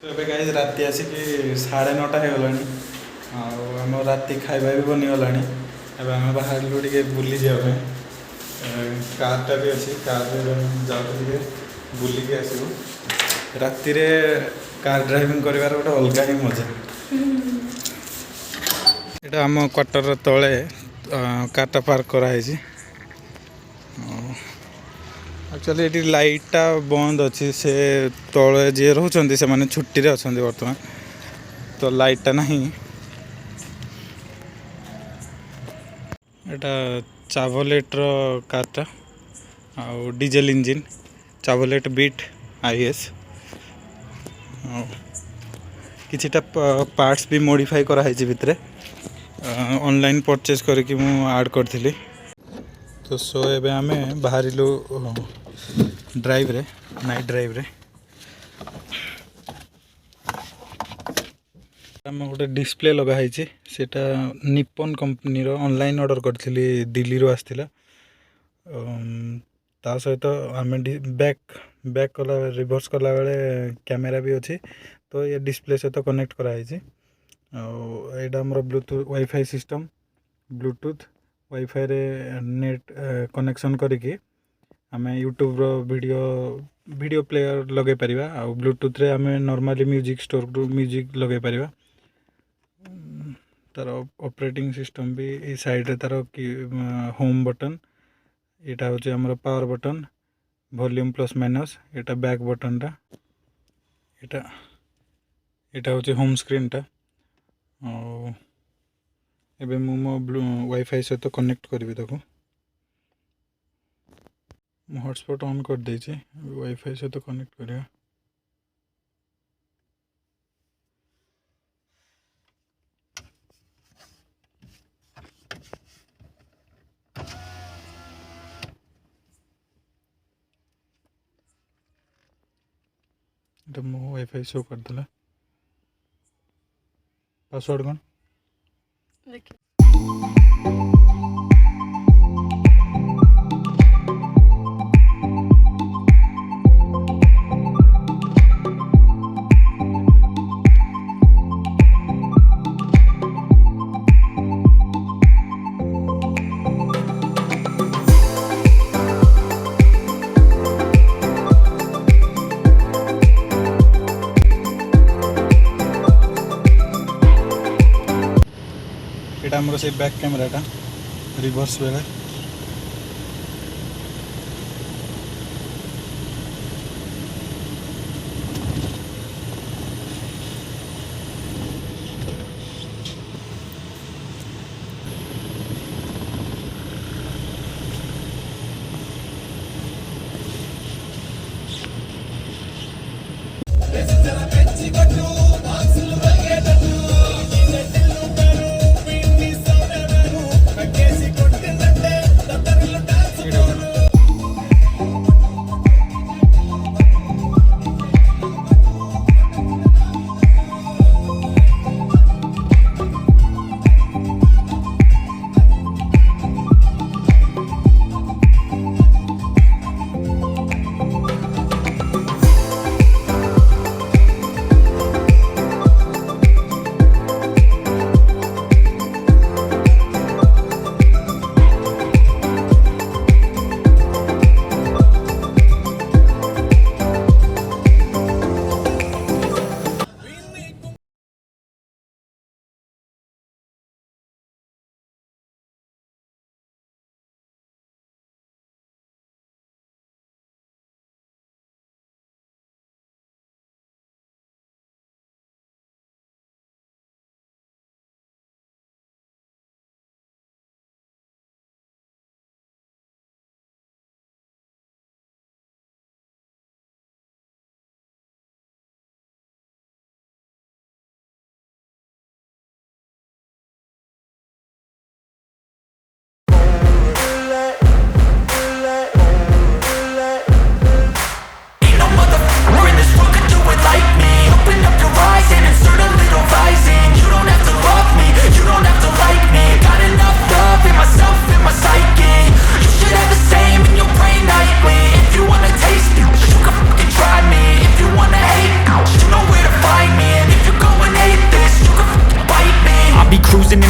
तो ଏବେ ଗାଇଜ ରାତି ଆସିକି 9:30 ହେଇଗଲାଣି ଆଉ ଆମ ରାତି ଖାଇବା ବି ବନିଗଲାଣି। ଏବେ ଆମେ ବାହାରିଲୁ ଟିକେ ବୁଲି ଯିବା ପାଇଁ। କାର୍ଟା ବି ଅଛି, କାର୍ରେ ଯାଉଛୁ ଟିକେ ବୁଲିକି ଆସିବୁ। ରାତିରେ କାର୍ ଡ୍ରାଇଭିଂ କରିବାର ଗୋଟେ ଅଲଗା ହିଁ ମଜା। ଏଇଟା ଆମ କ୍ୱାର୍ଟରର ତଳେ କାର୍ଟା ପାର୍କ କରାହେଇଛି। एक्चुअली ये लाइटा बंद अच्छी से तले जी रोचे से मैंने छुट्टी रे अच्छा बर्तमान तो लाइटा ना एटा चावलेटर कारटा आउ डीजेल इंजिन चावलेट बीट आईएस किछिटा पार्ट्स भी मॉडिफाई कराई भितर ऑनलाइन परचेज करके मु ऐड करथिली। तो सो एबे आमे बाहरिलु ड्राइव रे नाइट ड्राइव रे आम गोटे डिस्प्ले लगाई सेटा निप्पन कंपनी रो ऑनलाइन ऑर्डर करथिली दिल्ली रो आस्थिला। ता सहित आम बैक कला रिवर्स कला बेले कैमेरा भी अच्छी तो ये डिस्प्ले सहित कनेक्ट कराई एटा हमर Bluetooth wifi system Bluetooth wifi रे नेट कनेक्शन करके आम यूट्यूब रो वीडियो प्लेयर लगे परिबा आ ब्लूटूथ रे आम नॉर्मली म्यूजिक स्टोर म्यूजिक लगे परिबा। तार ऑपरेटिंग सिस्टम भी ये साइड रे तार होम बटन एटा होचे हमर power button volume plus minus एटा बैक बटन टा एटा होचे होम स्क्रीन टा। एबे मु मो वाईफाई सहित कनेक्ट करी ताको हॉटस्पॉट ऑन कर देछि वाईफाई सहित कनेक्ट करिया। मो वाईफाई शो कर देला पासवर्ड कौन एटा हमर से बैक कैमराटा रिवर्स बेले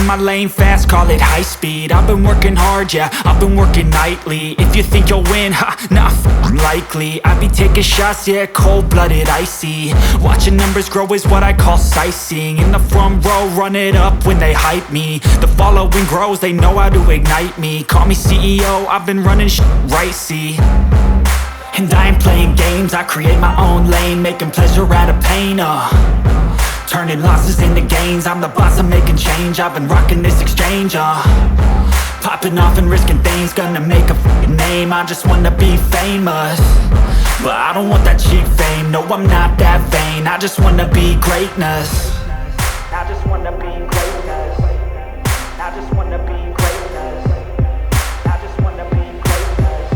my lane fast, call it high speed. I've been working hard, yeah, I've been working nightly. If you think you'll win, ha, not likely. I be taking shots, yeah, cold-blooded, icy. Watching numbers grow is what I call sightseeing. In the front row, run it up when they hype me. The following grows, they know how to ignite me. Call me CEO, I've been running right, see. And I ain't playing games, I create my own lane, making pleasure out of pain, turning losses into gains. I'm the boss, I'm making change. I've been rocking this exchange, popping off and risking things. Gonna make a f***ing name. I just wanna be famous, but I don't want that cheap fame. No, I'm not that vain. I just wanna be greatness. I just wanna be greatness. I just wanna be greatness. I just wanna be greatness.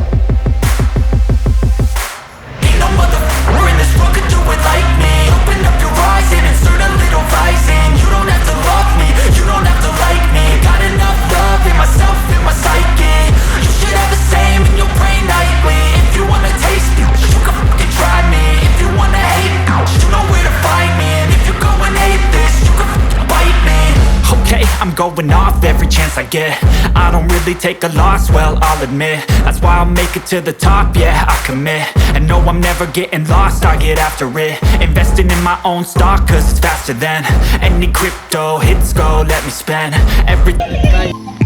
Ain't no motherfucker in this world could do it like me. Open up your eyes and insert a little rising. You don't have to love me, you don't have to like me. Got enough love in myself, in my psyche. You should have the same in your brain nightly. If you wanna taste me, you can fucking try me. If you wanna hate me, you know where to find me. And if you go and hate this, you can fucking bite me. Okay, I'm going off every chance I get. I don't really take a loss, well, I'll admit. That's why I'll make it to the top, yeah, I commit. And no, I'm never getting lost, I get after it. Investing in my own stock, cause it's faster than any crypto hits go, let me spend everything.